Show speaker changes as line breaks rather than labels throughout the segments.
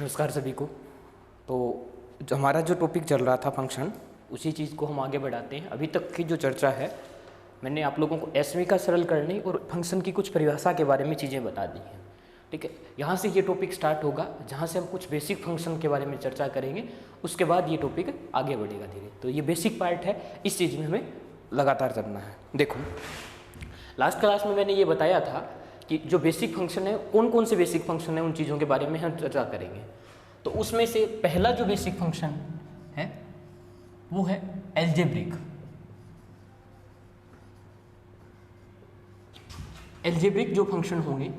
नमस्कार सभी को। तो जो हमारा जो टॉपिक चल रहा था फंक्शन, उसी चीज़ को हम आगे बढ़ाते हैं। अभी तक की जो चर्चा है, मैंने आप लोगों को एसवी का सरल करने और फंक्शन की कुछ परिभाषा के बारे में चीज़ें बता दी हैं। ठीक है, यहाँ से ये टॉपिक स्टार्ट होगा जहाँ से हम कुछ बेसिक फंक्शन के बारे में चर्चा करेंगे। उसके बाद ये टॉपिक आगे बढ़ेगा धीरे। तो ये बेसिक पार्ट है, इस चीज़ में हमें लगातार चलना है। देखो, लास्ट क्लास में मैंने ये बताया था कि जो बेसिक फंक्शन है, कौन कौन से बेसिक फंक्शन है, उन चीज़ों के बारे में हम चर्चा करेंगे। तो उसमें से पहला जो बेसिक फंक्शन है वो है एल्जेब्रिक। एल्जेब्रिक जो फंक्शन होंगे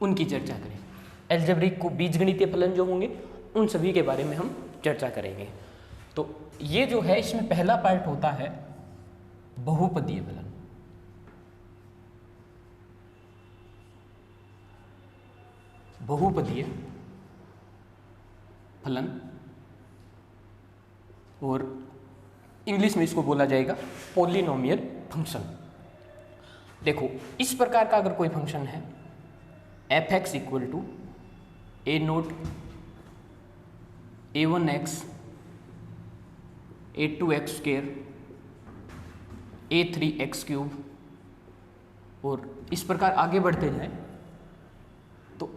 उनकी चर्चा करें। एल्जेब्रिक को बीजगणितीय फलन जो होंगे उन सभी के बारे में हम चर्चा करेंगे। तो ये जो है, इसमें पहला पार्ट होता है बहुपदीय फलन। बहुपदीय फलन, और इंग्लिश में इसको बोला जाएगा पॉलिनोमियल फंक्शन। देखो, इस प्रकार का अगर कोई फंक्शन है f x equal to a naught a1x a2x square a3x cube, और इस प्रकार आगे बढ़ते जाए तो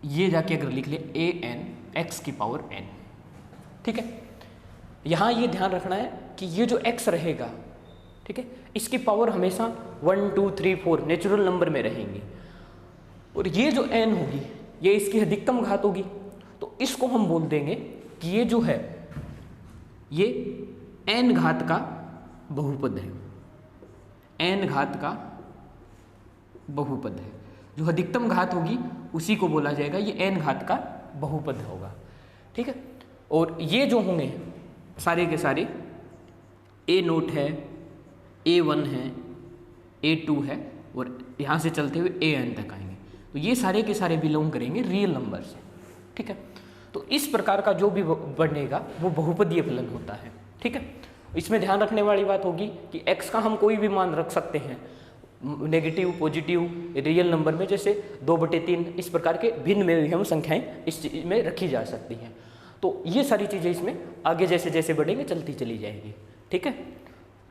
ये जाके अगर लिख ले an x की पावर n। ठीक है, यहाँ ये ध्यान रखना है कि ये जो x रहेगा, ठीक है, इसकी पावर हमेशा 1 2 3 4 नेचुरल नंबर में रहेंगी, और ये जो n होगी ये इसकी अधिकतम घात होगी। तो इसको हम बोल देंगे कि ये जो है ये n घात का बहुपद है। n घात का बहुपद है, जो अधिकतम घात होगी उसी को बोला जाएगा ये n घात का बहुपद होगा। ठीक है, और ये जो होंगे सारे के सारे a नोट है, a1 है, a2 है, और यहाँ से चलते हुए an तक आएंगे। तो ये सारे के सारे बिलोंग करेंगे रियल नंबर से। ठीक है, तो इस प्रकार का जो भी बनेगा वो बहुपदीय फलन होता है। ठीक है, इसमें ध्यान रखने वाली बात होगी कि x का हम कोई भी मान रख सकते हैं, नेगेटिव, पॉजिटिव, रियल नंबर में, जैसे 2/3 इस प्रकार के भिन्न में भी हम संख्याएं इस चीज में रखी जा सकती हैं। तो ये सारी चीज़ें इसमें आगे जैसे जैसे बढ़ेंगे चलती चली जाएगी। ठीक है,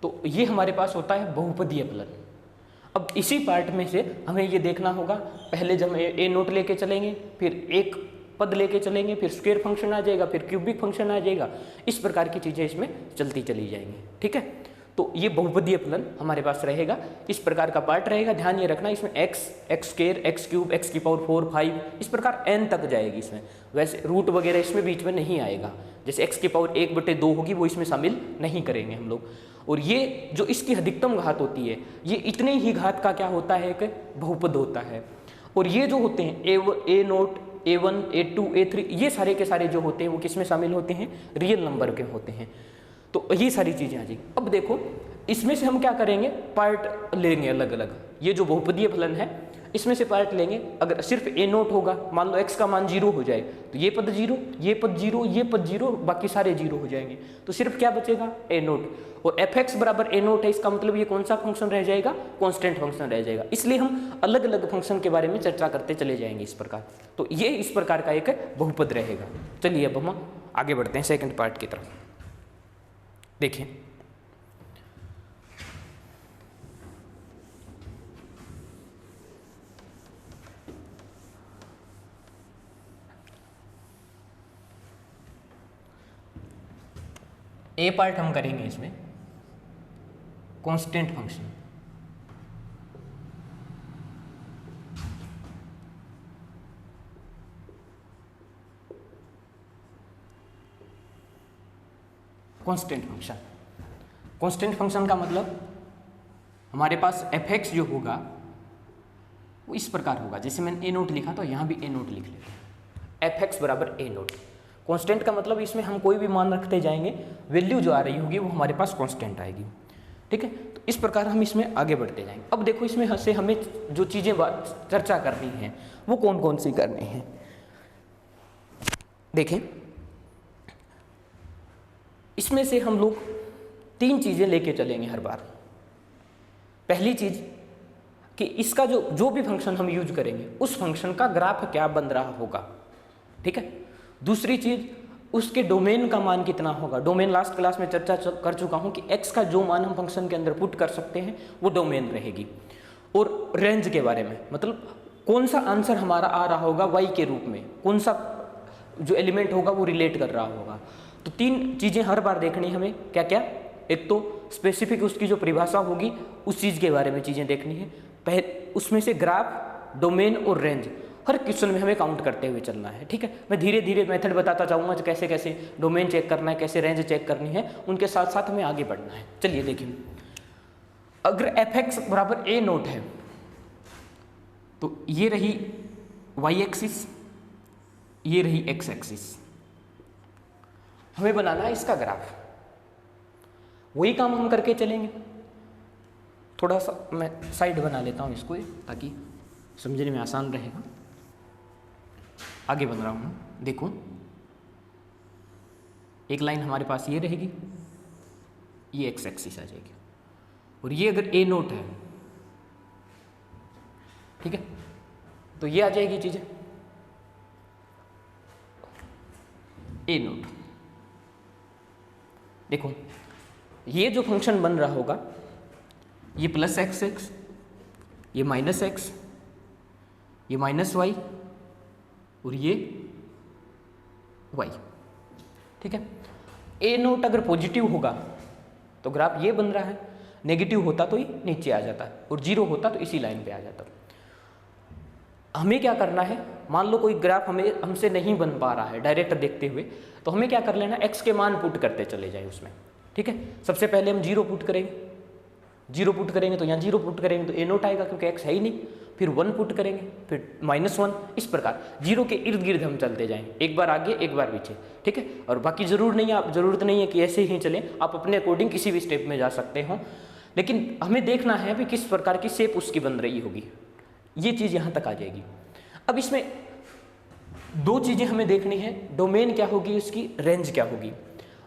तो ये हमारे पास होता है बहुपदीय फलन। अब इसी पार्ट में से हमें ये देखना होगा, पहले जब ए नोट लेके चलेंगे, फिर एक पद लेके चलेंगे, फिर स्क्वायर फंक्शन आ जाएगा, फिर क्यूबिक फंक्शन आ जाएगा, इस प्रकार की चीज़ें इसमें चलती चली जाएंगी। ठीक है, तो ये बहुपदीय फलन हमारे पास रहेगा, इस प्रकार का पार्ट रहेगा। ध्यान ये रखना, इसमें x square, x cube, x की पावर 4 5 इस प्रकार n तक जाएगी इसमें। वैसे रूट वगैरह इसमें बीच में नहीं आएगा, जैसे x की पावर 1/2 होगी वो इसमें शामिल नहीं करेंगे हम लोग। और ये जो इसकी अधिकतम घात होती है, ये इतने ही घात का क्या होता है, एक बहुपद होता है। और ये जो होते हैं a note, a1, a2, a3, ये सारे के सारे जो होते हैं वो किस में शामिल होते हैं, रियल नंबर के होते हैं। तो ये सारी चीज़ें आ जाएगी। अब देखो, इसमें से हम क्या करेंगे, पार्ट लेंगे अलग अलग। ये जो बहुपदीय फलन है इसमें से पार्ट लेंगे। अगर सिर्फ a नोट होगा, मान लो x का मान 0 हो जाए, तो ये पद 0, ये पद 0, ये पद 0, बाकी सारे 0 हो जाएंगे। तो सिर्फ क्या बचेगा, a नोट। और एफ एक्स बराबर a नोट है, इसका मतलब ये कौन सा फंक्शन रह जाएगा, कांस्टेंट फंक्शन रह जाएगा। इसलिए हम अलग अलग फंक्शन के बारे में चर्चा करते चले जाएंगे इस प्रकार। तो ये इस प्रकार का एक बहुपद रहेगा। चलिए अब हम आगे बढ़ते हैं सेकंड पार्ट की तरफ। देखिए, ए पार्ट हम करेंगे इसमें constant function. Constant function, constant function का मतलब हमारे पास एफ एक्स जो होगा वो इस प्रकार होगा, जैसे मैंने ए नोट लिखा तो यहाँ भी ए नोट लिख लेते हैं। एफ एक्स बराबर ए नोट। कांस्टेंट का मतलब इसमें हम कोई भी मान रखते जाएंगे, वैल्यू जो आ रही होगी वो हमारे पास कांस्टेंट आएगी। ठीक है, तो इस प्रकार हम इसमें आगे बढ़ते जाएंगे। अब देखो, इसमें से हमें जो चीज़ें चर्चा करनी है वो कौन कौन सी करनी है। देखें, इसमें से हम लोग 3 चीज़ें लेके चलेंगे हर बार। पहली चीज़ कि इसका जो भी फंक्शन हम यूज करेंगे उस फंक्शन का ग्राफ क्या बन रहा होगा, ठीक है। दूसरी चीज, उसके डोमेन का मान कितना होगा। डोमेन लास्ट क्लास में चर्चा कर चुका हूं कि x का जो मान हम फंक्शन के अंदर पुट कर सकते हैं वो डोमेन रहेगी। और रेंज के बारे में, मतलब कौन सा आंसर हमारा आ रहा होगा y के रूप में, कौन सा जो एलिमेंट होगा वो रिलेट कर रहा होगा। तो 3 चीज़ें हर बार देखनी हमें, क्या क्या। एक तो स्पेसिफिक उसकी जो परिभाषा होगी उस चीज़ के बारे में चीज़ें देखनी है। उसमें से ग्राफ, डोमेन और रेंज हर क्वेश्चन में हमें काउंट करते हुए चलना है, ठीक है। मैं धीरे धीरे मेथड बताता जाऊंगा कैसे कैसे डोमेन चेक करना है, कैसे रेंज चेक करनी है, उनके साथ साथ हमें आगे बढ़ना है। चलिए देखिए, अगर fx बराबर a नोट है तो ये रही y एक्सिस, ये रही x एक्सिस, हमें बनाना है इसका ग्राफ। वही काम हम करके चलेंगे। थोड़ा सा मैं साइड बना लेता हूँ इसको ताकि समझने में आसान रहेगा। आगे बन रहा हूँ, देखो एक लाइन हमारे पास ये रहेगी, ये एक्स एक्सिस आ जाएगी, और ये अगर ए नोट है, ठीक है, तो ये आ जाएगी चीजें ए नोट। देखो ये जो फंक्शन बन रहा होगा ये प्लस एक्स एक्स, ये माइनस एक्स, ये माइनस वाई और ये वाई, ठीक है। ए नोट अगर पॉजिटिव होगा तो ग्राफ ये बन रहा है, नेगेटिव होता तो ये नीचे आ जाता और जीरो होता तो इसी लाइन पे आ जाता। हमें क्या करना है, मान लो कोई ग्राफ हमसे नहीं बन पा रहा है डायरेक्ट देखते हुए, तो हमें क्या कर लेना, एक्स के मान पुट करते चले जाए उसमें, ठीक है। सबसे पहले हम जीरो पुट करेंगे, जीरो पुट करेंगे तो यहाँ जीरो पुट करेंगे तो ए नोट आएगा क्योंकि एक्स है ही नहीं। फिर 1 पुट करेंगे, फिर -1, इस प्रकार जीरो के इर्द गिर्द हम चलते जाएंगे, एक बार आगे एक बार पीछे, ठीक है। और बाकी जरूरत नहीं है कि ऐसे ही चलें, आप अपने अकॉर्डिंग किसी भी स्टेप में जा सकते हो, लेकिन हमें देखना है भी किस प्रकार की शेप उसकी बन रही होगी। ये चीज़ यहाँ तक आ जाएगी। अब इसमें 2 चीज़ें हमें देखनी है, डोमेन क्या होगी उसकी, रेंज क्या होगी।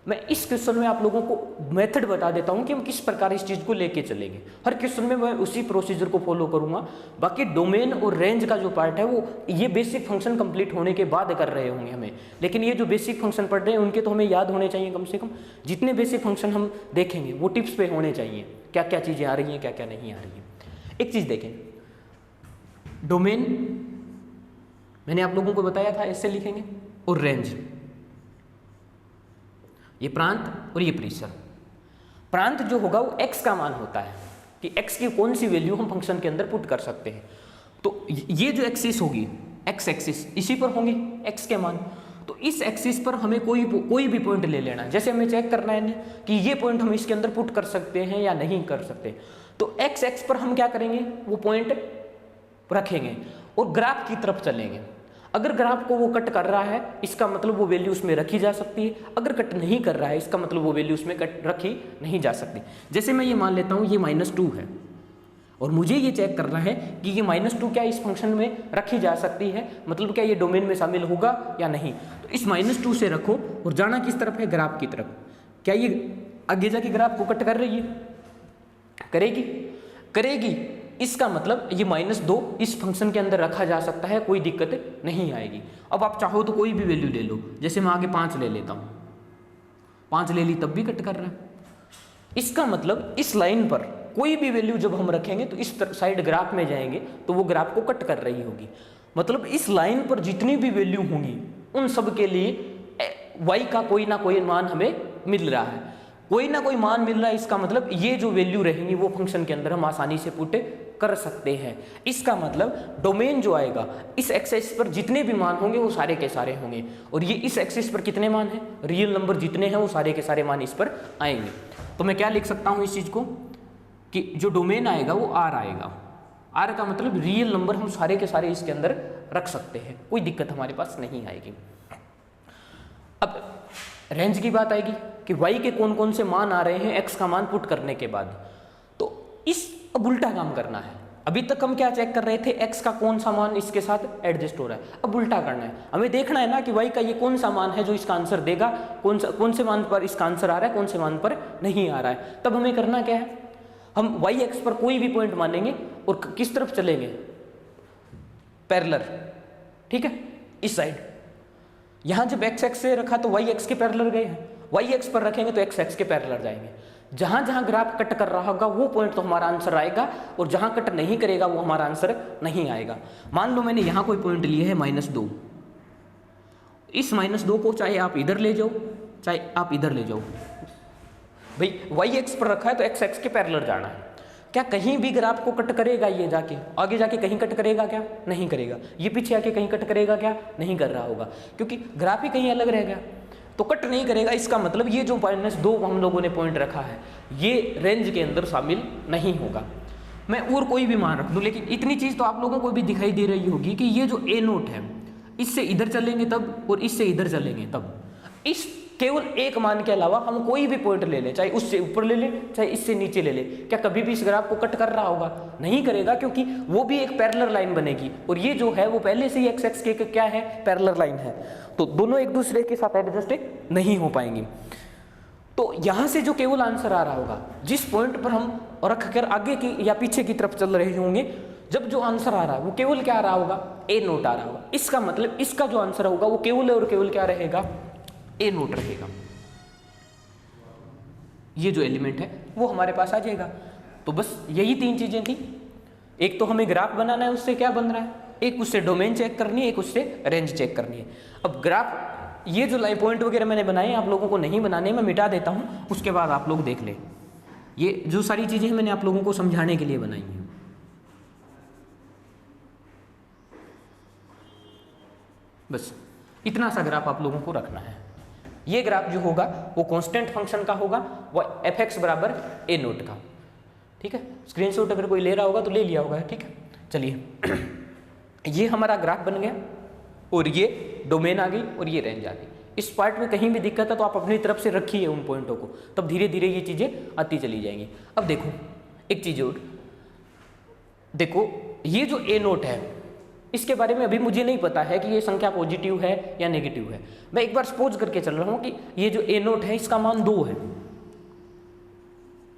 मैं इस क्वेश्चन में आप लोगों को मेथड बता देता हूं कि हम किस प्रकार इस चीज़ को लेके चलेंगे। हर क्वेश्चन में मैं उसी प्रोसीजर को फॉलो करूंगा। बाकी डोमेन और रेंज का जो पार्ट है वो ये बेसिक फंक्शन कंप्लीट होने के बाद कर रहे होंगे हमें, लेकिन ये जो बेसिक फंक्शन पढ़ रहे हैं उनके तो हमें याद होने चाहिए कम से कम। जितने बेसिक फंक्शन हम देखेंगे वो टिप्स पे होने चाहिए, क्या क्या चीज़ें आ रही हैं क्या क्या नहीं आ रही हैं। एक चीज़ देखें, डोमेन मैंने आप लोगों को बताया था ऐसे लिखेंगे, और रेंज ये प्रांत और ये परिसर। प्रांत जो होगा वो x का मान होता है कि x की कौन सी वैल्यू हम फंक्शन के अंदर पुट कर सकते हैं। तो ये जो एक्सिस होगी x एक्सिस, इसी पर होंगे x के मान। तो इस एक्सिस पर हमें कोई भी पॉइंट ले लेना है। जैसे हमें चेक करना है कि ये पॉइंट हम इसके अंदर पुट कर सकते हैं या नहीं कर सकते, तो x एक्स पर हम क्या करेंगे, वो पॉइंट रखेंगे और ग्राफ की तरफ चलेंगे। अगर ग्राफ को वो कट कर रहा है इसका मतलब वो वैल्यू उसमें रखी जा सकती है, अगर कट नहीं कर रहा है इसका मतलब वो वैल्यू उसमें रखी नहीं जा सकती। जैसे मैं ये मान लेता हूँ ये -2 है और मुझे ये चेक करना है कि ये -2 क्या इस फंक्शन में रखी जा सकती है, मतलब क्या ये डोमेन में शामिल होगा या नहीं। तो इस -2 से रखो और जाना किस तरफ है, ग्राफ की तरफ। क्या ये आगे जाके ग्राफ को कट कर रही है, करेगी। इसका मतलब ये -2 इस फंक्शन के अंदर रखा जा सकता है, कोई दिक्कत नहीं आएगी। अब आप चाहो तो कोई भी वैल्यू ले लो, जैसे मैं आगे 5 ले लेता हूँ, 5 ले ली तब भी कट कर रहा है। इसका मतलब इस लाइन पर कोई भी वैल्यू जब हम रखेंगे तो इस साइड ग्राफ में जाएंगे तो वो ग्राफ को कट कर रही होगी। मतलब इस लाइन पर जितनी भी वैल्यू होंगी उन सब के लिए y का कोई ना कोई मान हमें मिल रहा है, कोई ना कोई मान मिल रहा है। इसका मतलब ये जो वैल्यू रहेंगी वो फंक्शन के अंदर हम आसानी से पुट कर सकते हैं। इसका मतलब डोमेन जो आएगा इस एक्सिस पर जितने भी मान होंगे वो सारे के सारे होंगे, और ये इस एक्सिस पर कितने मान हैं, रियल नंबर जितने हैं वो सारे के सारे मान इस पर आएंगे। तो मैं क्या लिख सकता हूँ इस चीज को कि जो डोमेन आएगा वो R आएगा। R का मतलब रियल नंबर हम सारे के सारे इसके अंदर रख सकते हैं, कोई दिक्कत हमारे पास नहीं आएगी। अब रेंज की बात आएगी कि y के कौन कौन से मान आ रहे हैं x का मान पुट करने के बाद। तो अब उल्टा काम करना है। अभी तक हम क्या चेक कर रहे थे, x का कौन सा मान इसके साथ एडजस्ट हो रहा है। अब उल्टा करना है, हमें देखना है ना कि y का ये कौन सा मान है जो इसका आंसर देगा, कौन से मान पर इसका आंसर आ रहा है, कौन से मान पर नहीं आ रहा है। तब हमें करना क्या है, हम y एक्स पर कोई भी पॉइंट मानेंगे और किस तरफ चलेंगे, पैरेलल, ठीक है, इस साइड। यहां जब एक्स एक्स से रखा तो वाई एक्स के पैरेलल गए हैं, वाई एक्स पर रखेंगे तो एक्स एक्स के पैरेलल जाएंगे। जहां जहां ग्राफ कट कर रहा होगा वो पॉइंट तो हमारा आंसर आएगा, और जहां कट नहीं करेगा वो हमारा आंसर नहीं आएगा। मान लो मैंने यहां कोई पॉइंट लिए है -2, इस -2 को चाहे आप इधर ले जाओ चाहे आप इधर ले जाओ, भाई वाई एक्स पर रखा है तो एक्स एक्स के पैरेलल जाना है। क्या कहीं भी ग्राफ को कट करेगा, ये जाके आगे जाके कहीं कट करेगा क्या, नहीं करेगा। ये पीछे आके कहीं कट करेगा क्या, नहीं कर रहा होगा, क्योंकि ग्राफ ही कहीं अलग रह गया, तो कट नहीं करेगा। इसका मतलब ये जो -2 हम लोगों ने पॉइंट रखा है ये रेंज के अंदर शामिल नहीं होगा। मैं और कोई भी मान रख दूं, लेकिन इतनी चीज तो आप लोगों को भी दिखाई दे रही होगी कि ये जो ए नोट है, इससे इधर चलेंगे तब और इससे इधर चलेंगे तब, इस केवल एक मान के अलावा हम कोई भी पॉइंट ले लें, चाहे उससे ऊपर ले लें चाहे इससे नीचे ले लें, क्या कभी भी इस ग्राफ को कट कर रहा होगा, नहीं करेगा, क्योंकि वो भी एक पैरेलल लाइन बनेगी, और ये जो है वो पहले से ही एक्स एक्स के क्या है, पैरेलल लाइन है, तो दोनों एक दूसरे के साथ एडजस्ट नहीं हो पाएंगी। तो यहां से जो केवल आंसर आ रहा होगा, जिस पॉइंट पर हम रख कर आगे की या पीछे की तरफ चल रहे होंगे, जब जो आंसर आ रहा है वो केवल क्या आ रहा होगा, ए नोट आ रहा होगा। इसका मतलब इसका जो आंसर होगा वो केवल और केवल क्या रहेगा, ए नोट रहेगा। ये जो एलिमेंट है वो हमारे पास आ जाएगा। तो बस यही 3 चीजें थी। एक तो हमें ग्राफ बनाना है, उससे क्या बन रहा है, एक उससे डोमेन चेक करनी है, एक उससे रेंज चेक करनी है। अब ग्राफ ये जो लाइन पॉइंट वगैरह मैंने बनाए आप लोगों को नहीं बनाने, मैं मिटा देता हूं, उसके बाद आप लोग देख लें। ये जो सारी चीजें मैंने आप लोगों को समझाने के लिए बनाई हैं। बस इतना सा ग्राफ आप लोगों को रखना है। ये ग्राफ जो होगा वो कांस्टेंट फंक्शन का होगा, वो एफ एक्स बराबर ए नोट का, ठीक है। स्क्रीनशॉट अगर कोई ले रहा होगा तो ले लिया होगा, ठीक है। चलिए ये हमारा ग्राफ बन गया, और ये डोमेन आ गई और ये रेंज आ गई। इस पार्ट में कहीं भी दिक्कत है तो आप अपनी तरफ से रखिए उन पॉइंटों को, तब धीरे धीरे ये चीजें आती चली जाएंगी। अब देखो एक चीज और देखो, ये जो ए नोट है इसके बारे में अभी मुझे नहीं पता है कि ये संख्या पॉजिटिव है या नेगेटिव है। मैं एक बार सपोज करके चल रहा हूं कि ये जो ए नोट है इसका मान 2 है,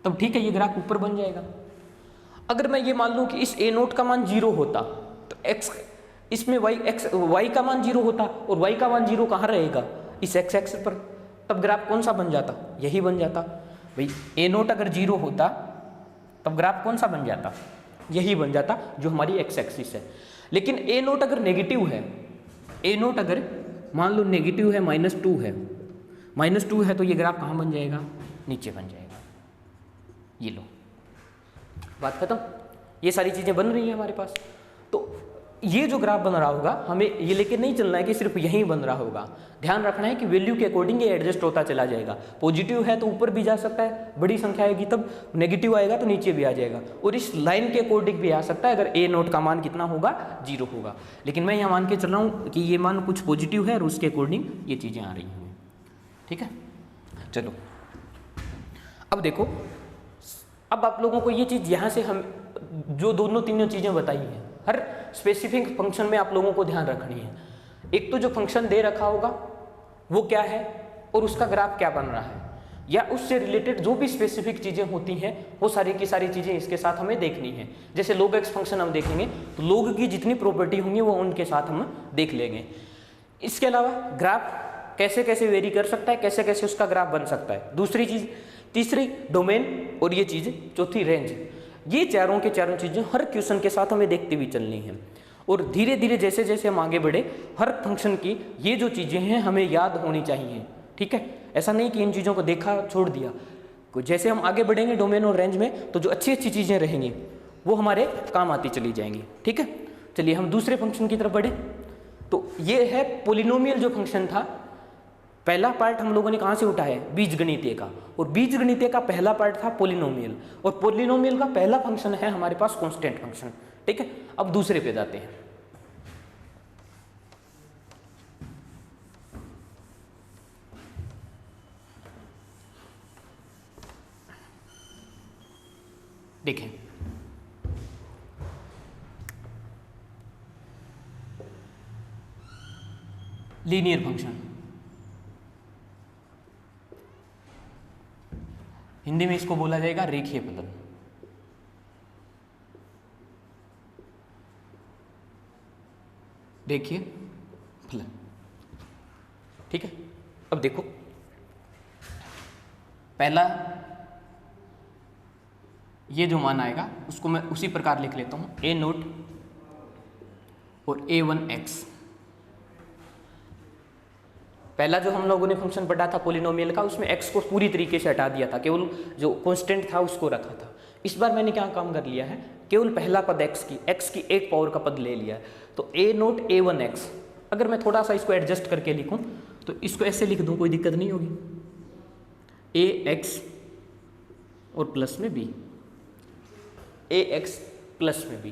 तब ठीक है, ये ग्राफ ऊपर बन जाएगा। अगर मैं ये मान लूं कि इस ए नोट का मान 0 होता तो एक्स इसमें वाई का मान 0 होता, और वाई का मान 0 कहाँ रहेगा, इस एक्स एक्स पर, तब ग्राफ कौन सा बन जाता, यही बन जाता। भाई ए नोट अगर 0 होता तब ग्राफ कौन सा बन जाता, यही बन जाता जो हमारी एक्स एक्सिस है। लेकिन ए नोट अगर नेगेटिव है, ए नोट अगर मान लो नेगेटिव है, -2 है, -2 है, तो ये ग्राफ कहाँ बन जाएगा, नीचे बन जाएगा। ये लो, बात खत्म। ये सारी चीजें बन रही हैं हमारे पास। तो ये जो ग्राफ बन रहा होगा हमें ये लेके नहीं चलना है कि सिर्फ यहीं बन रहा होगा, ध्यान रखना है कि वैल्यू के अकॉर्डिंग ये एडजस्ट होता चला जाएगा। पॉजिटिव है तो ऊपर भी जा सकता है, बड़ी संख्या आएगी तब, नेगेटिव आएगा तो नीचे भी आ जाएगा, और इस लाइन के अकॉर्डिंग भी आ सकता है अगर ए नोट का मान कितना होगा, 0 होगा। लेकिन मैं यहाँ मान के चल रहा हूँ कि ये मान कुछ पॉजिटिव है और उसके अकॉर्डिंग ये चीज़ें आ रही हैं, ठीक है। चलो अब देखो, अब आप लोगों को ये चीज़ यहाँ से हम जो दोनों तीनों चीज़ें बताई हैं, हर स्पेसिफिक फंक्शन में आप लोगों को ध्यान रखनी है। एक तो जो फंक्शन दे रखा होगा वो क्या है और उसका ग्राफ क्या बन रहा है, या उससे रिलेटेड जो भी स्पेसिफिक चीज़ें होती हैं वो सारी की सारी चीज़ें इसके साथ हमें देखनी है। जैसे log x फंक्शन हम देखेंगे तो log की जितनी प्रॉपर्टी होंगी वो उनके साथ हम देख लेंगे। इसके अलावा ग्राफ कैसे कैसे वेरी कर सकता है, कैसे कैसे उसका ग्राफ बन सकता है, दूसरी चीज़, तीसरी डोमेन, और ये चीज़ चौथी रेंज। ये चारों के चारों चीज़ें हर क्वेश्चन के साथ हमें देखते हुए चलनी है, और धीरे धीरे जैसे जैसे हम आगे बढ़े हर फंक्शन की ये जो चीज़ें हैं हमें याद होनी चाहिए, ठीक है। ऐसा नहीं कि इन चीज़ों को देखा छोड़ दिया। जैसे हम आगे बढ़ेंगे डोमेन और रेंज में तो जो अच्छी अच्छी चीज़ें रहेंगी वो हमारे काम आती चली जाएंगी, ठीक है। चलिए हम दूसरे फंक्शन की तरफ बढ़े। तो ये है पोलिनोमियल जो फंक्शन था, पहला पार्ट हम लोगों ने कहाँ से उठाया है, बीजगणितीय का, और बीजगणितीय का पहला पार्ट था पोलिनोमियल, और पोलिनोमियल का पहला फंक्शन है हमारे पास कांस्टेंट फंक्शन, ठीक है। अब दूसरे पे जाते हैं। देखें लीनियर फंक्शन, हिंदी में इसको बोला जाएगा रेखीय फलन। देखिए फलन, ठीक है। अब देखो पहला ये जो मान आएगा उसको मैं उसी प्रकार लिख लेता हूं, a नोट और a1x। पहला जो हम लोगों ने फंक्शन पढ़ा था पोलिनोमियल का, उसमें x को पूरी तरीके से हटा दिया था, केवल जो कांस्टेंट था उसको रखा था। इस बार मैंने क्या काम कर लिया है, केवल पहला पद x की एक पावर का पद ले लिया है। तो a नोट a1x, अगर मैं थोड़ा सा इसको एडजस्ट करके लिखूं तो इसको ऐसे लिख दूं, कोई दिक्कत नहीं होगी, ax और प्लस में b, ax प्लस में b,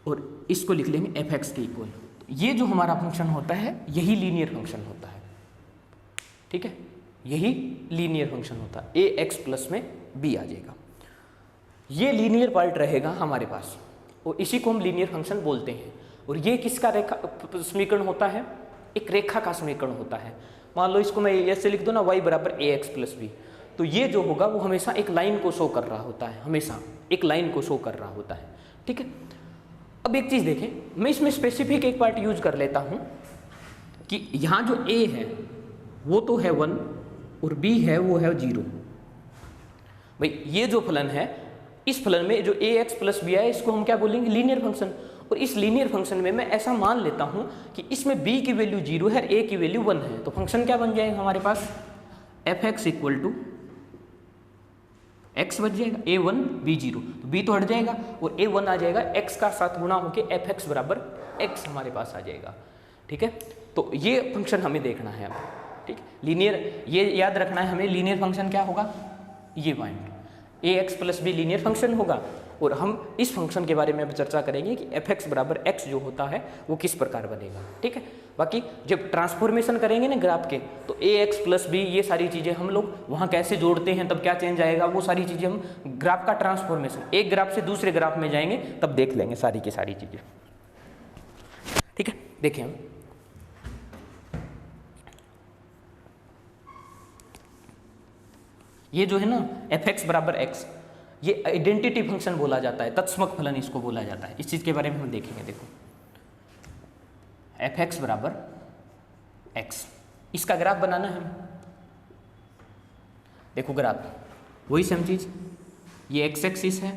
और इसको लिख लेंगे fx के इक्वल। ये जो हमारा फंक्शन होता है यही लीनियर फंक्शन होता है, ठीक है, यही लीनियर फंक्शन होता है। ax प्लस में b आ जाएगा, ये लीनियर पार्ट रहेगा हमारे पास और इसी को हम लीनियर फंक्शन बोलते हैं। और ये किसका रेखा समीकरण होता है, एक रेखा का समीकरण होता है। मान लो इसको मैं ऐसे लिख दूं ना, y बराबर ax प्लस b, तो ये जो होगा वो हमेशा एक लाइन को शो कर रहा होता है, हमेशा एक लाइन को शो कर रहा होता है, ठीक है। अब एक चीज देखें, मैं इसमें स्पेसिफिक एक पार्ट यूज कर लेता हूं कि यहां जो a है वो तो है 1 और b है वो है 0। भाई ये जो फलन है, इस फलन में जो ax प्लस b है इसको हम क्या बोलेंगे, लीनियर फंक्शन। और इस लीनियर फंक्शन में मैं ऐसा मान लेता हूं कि इसमें b की वैल्यू 0 है, a की वैल्यू 1 है, तो फंक्शन क्या बन जाएगा हमारे पास, fx इक्वल टू x बच जाएगा a1 b0, तो b तो हट जाएगा और a1 आ जाएगा, x का साथ गुणा होके fx बराबर x हमारे पास आ जाएगा, ठीक है। तो ये फंक्शन हमें देखना है अब, ठीक है। लीनियर, ये याद रखना है हमें, लीनियर फंक्शन क्या होगा, ये point ax plus b linear function होगा। और हम इस फंक्शन के बारे में अब चर्चा करेंगे कि fx बराबर x जो होता है वो किस प्रकार बनेगा, ठीक है। बाकी जब ट्रांसफॉर्मेशन करेंगे ना ग्राफ के, तो ax प्लस b ये सारी चीज़ें हम लोग वहाँ कैसे जोड़ते हैं, तब क्या चेंज आएगा, वो सारी चीज़ें हम ग्राफ का ट्रांसफॉर्मेशन, एक ग्राफ से दूसरे ग्राफ में जाएंगे तब देख लेंगे सारी की सारी चीज़ें, ठीक है। देखें हम ये जो है ना fx बराबर x, ये आइडेंटिटी फंक्शन बोला जाता है, तत्समक फलन इसको बोला जाता है। इस चीज़ के बारे में हम देखेंगे। देखो fx बराबर x, इसका ग्राफ बनाना है। देखो ग्राफ वही सेम चीज़, ये x एक्सिस है,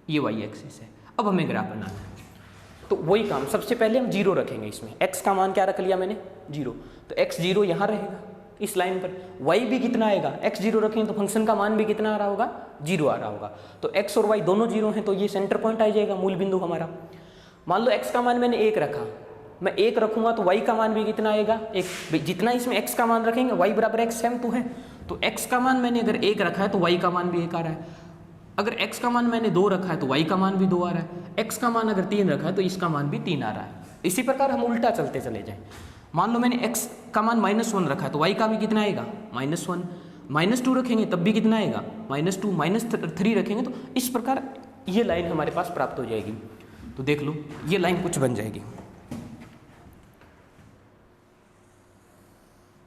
ये y एक्सिस है। अब हमें ग्राफ बनाना है तो वही काम, सबसे पहले हम 0 रखेंगे इसमें। x का मान क्या रख लिया मैंने, 0, तो x 0 यहाँ रहेगा इस लाइन पर। y भी कितना आएगा, x 0 रखेंगे तो फंक्शन का मान भी कितना आ रहा होगा, 0 आ रहा होगा। तो x और y दोनों 0 हैं तो ये सेंटर पॉइंट आ जाएगा, मूल बिंदु हमारा। मान लो x का मान मैंने 1 रखा, मैं 1 रखूंगा तो y का मान भी कितना आएगा, 1। जितना इसमें x का मान रखेंगे, y बराबर x सेम तो है, तो x का मान मैंने अगर 1 रखा है तो y का मान भी 1 आ रहा है। अगर x का मान मैंने 2 रखा है तो y का मान भी 2 आ रहा है। x का मान अगर 3 रखा है तो इसका मान भी 3 आ रहा है। इसी प्रकार हम उल्टा चलते चले जाएं। मान लो मैंने x का मान -1 रखा है तो y का भी कितना आएगा, -1। -2 रखेंगे तब भी कितना आएगा, -2। -3 रखेंगे तो इस प्रकार ये लाइन हमारे पास प्राप्त हो जाएगी। तो देख लो ये लाइन कुछ बन जाएगी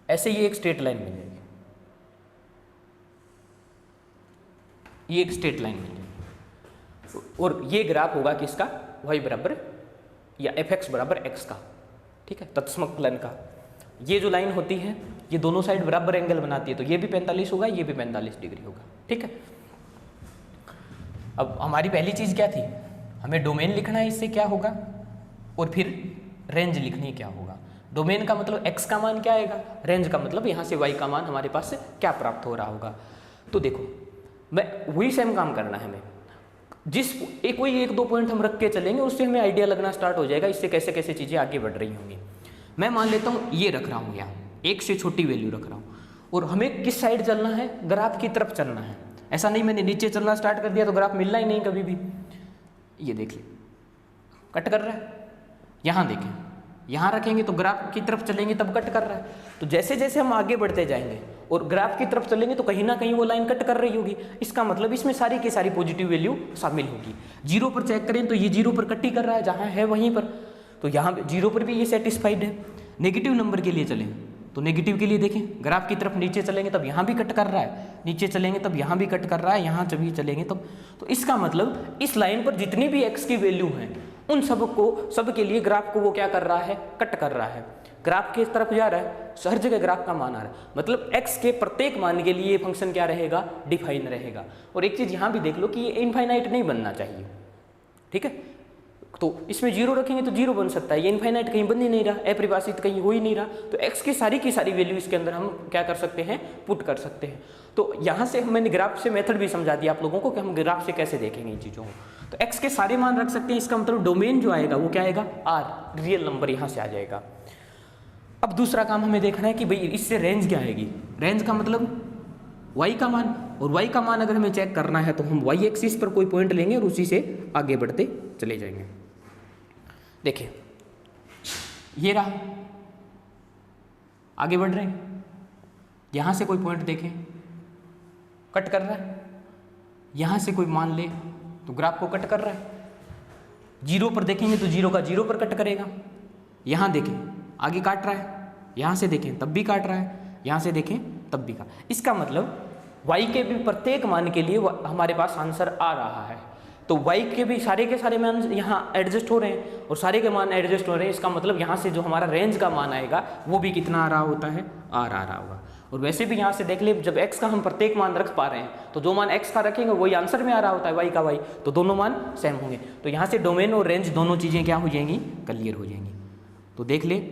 ऐसे, ये एक स्ट्रेट लाइन बन जाएगी, ये एक स्ट्रेट लाइन बन जाएगी। और ये ग्राफ होगा किसका, y बराबर या fx बराबर x का, ठीक है, तत्समक फलन का। ये जो लाइन होती है ये दोनों साइड बराबर एंगल बनाती है, तो ये भी 45 होगा, ये भी 45 डिग्री होगा, ठीक है। अब हमारी पहली चीज़ क्या थी, हमें डोमेन लिखना है, इससे क्या होगा, और फिर रेंज लिखनी है क्या होगा। डोमेन का मतलब x का मान क्या आएगा, रेंज का मतलब यहाँ से y का मान हमारे पास से क्या प्राप्त हो रहा होगा। तो देखो मैं वही सेम काम करना है, हमें जिस कोई 1-2 पॉइंट हम रख के चलेंगे उससे हमें आइडिया लगना स्टार्ट हो जाएगा, इससे कैसे कैसे चीज़ें आगे बढ़ रही होंगी। मैं मान लेता हूँ ये रख रहा हूँ, यहाँ 1 से छोटी वैल्यू रख रहा हूँ, और हमें किस साइड चलना है, ग्राफ की तरफ चलना है। ऐसा नहीं मैंने नीचे चलना स्टार्ट कर दिया तो ग्राफ मिलना ही नहीं कभी भी। ये देख ले कट कर रहा है, यहाँ देखें, यहाँ रखेंगे तो ग्राफ की तरफ चलेंगे तब कट कर रहा है। तो जैसे जैसे हम आगे बढ़ते जाएंगे और ग्राफ की तरफ चलेंगे तो कहीं ना कहीं वो लाइन कट कर रही होगी, इसका मतलब इसमें सारी की सारी पॉजिटिव वैल्यू शामिल होगी। 0 पर चेक करें तो ये 0 पर कट ही कर रहा है, जहाँ है वहीं पर, तो यहाँ 0 पर भी ये सेटिस्फाइड है। नेगेटिव नंबर के लिए चलें तो नेगेटिव के लिए देखें, ग्राफ की तरफ नीचे चलेंगे तब यहाँ भी कट कर रहा है, नीचे चलेंगे तब यहाँ भी कट कर रहा है, यहाँ जब भी चलेंगे तब। तो इसका मतलब इस लाइन पर जितनी भी x की वैल्यू हैं उन सब के लिए ग्राफ को वो क्या कर रहा है, कट कर रहा है, ग्राफ किस तरफ जा रहा है, हर जगह ग्राफ का मान आ रहा है, मतलब x के प्रत्येक मान के लिए ये फंक्शन क्या रहेगा, डिफाइन रहेगा। और एक चीज़ यहाँ भी देख लो कि ये इनफाइनाइट नहीं बनना चाहिए, ठीक है, तो इसमें 0 रखेंगे तो 0 बन सकता है, ये इनफाइनाइट कहीं बन ही नहीं रहा, अपरिभाषित कहीं हो ही नहीं रहा, तो x की सारी वैल्यू इसके अंदर हम क्या कर सकते हैं, पुट कर सकते हैं। तो यहाँ से मैंने ग्राफ से मेथड भी समझा दिया आप लोगों को कि हम ग्राफ से कैसे देखेंगे इन चीज़ों को। तो x के सारे मान रख सकते हैं, इसका मतलब डोमेन जो आएगा वो क्या आएगा, r, रियल नंबर यहाँ से आ जाएगा। अब दूसरा काम हमें देखना है कि भाई इससे रेंज क्या आएगी, रेंज का मतलब y का मान, और y का मान अगर हमें चेक करना है तो हम y एक्सिस पर कोई पॉइंट लेंगे और उसी से आगे बढ़ते चले जाएंगे। देखिए ये रहा, आगे बढ़ रहे हैं, यहाँ से कोई पॉइंट देखें कट कर रहा है, यहाँ से कोई मान ले तो ग्राफ को कट कर रहा है, 0 पर देखेंगे तो 0 का 0 पर कट करेगा, यहाँ देखें आगे काट रहा है, यहाँ से देखें तब भी काट रहा है, यहाँ से देखें तब भी काट। इसका मतलब y के भी प्रत्येक मान के लिए हमारे पास आंसर आ रहा है, तो y के भी सारे के सारे मान यहाँ एडजस्ट हो रहे हैं और सारे के मान एडजस्ट हो रहे हैं, इसका मतलब यहाँ से जो हमारा रेंज का मान आएगा वो भी कितना आ रहा होता है, आर आ रहा होगा। और वैसे भी यहाँ से देख ले, जब x का हम प्रत्येक मान रख पा रहे हैं तो जो मान x का रखेंगे वही आंसर में आ रहा होता है, y का y, तो दोनों मान सेम होंगे, तो यहाँ से डोमेन और रेंज दोनों चीज़ें क्या हो जाएंगी, क्लियर हो जाएंगी। तो देख ले,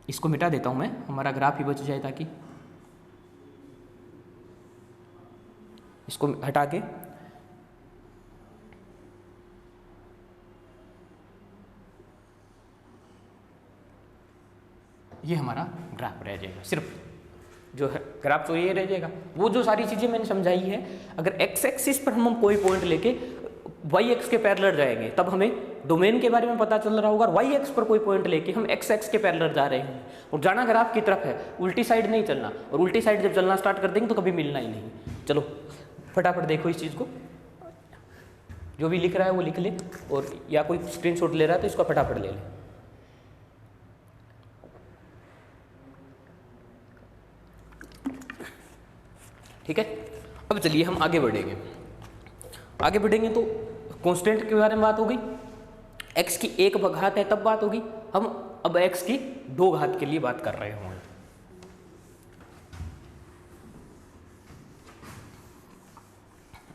इसको मिटा देता हूँ मैं, हमारा ग्राफ ही बच जाए, ताकि इसको हटा के ये हमारा ग्राफ रह जाएगा, सिर्फ जो है ग्राफ तो ये रह जाएगा। वो जो सारी चीज़ें मैंने समझाई है, अगर x एक्सिस पर हम कोई पॉइंट लेके y एक्स के पैरेलल जाएंगे तब हमें डोमेन के बारे में पता चल रहा होगा, और y एक्स पर कोई पॉइंट लेके हम x एक्स के पैरेलल जा रहे हैं, और जाना ग्राफ की तरफ है, उल्टी साइड नहीं चलना, और उल्टी साइड जब चलना स्टार्ट कर देंगे तो कभी मिलना ही नहीं। चलो फटाफट देखो इस चीज़ को, जो भी लिख रहा है वो लिख ले, और या कोई स्क्रीनशॉट ले रहा है तो इसको फटाफट ले ले। ठीक है, अब चलिए हम आगे बढ़ेंगे। आगे बढ़ेंगे तो कांस्टेंट के बारे में बात होगी, x की 1 घात है तब बात होगी, हम अब x की 2 घात के लिए बात कर रहे होंगे।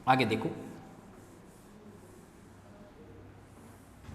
आगे देखो,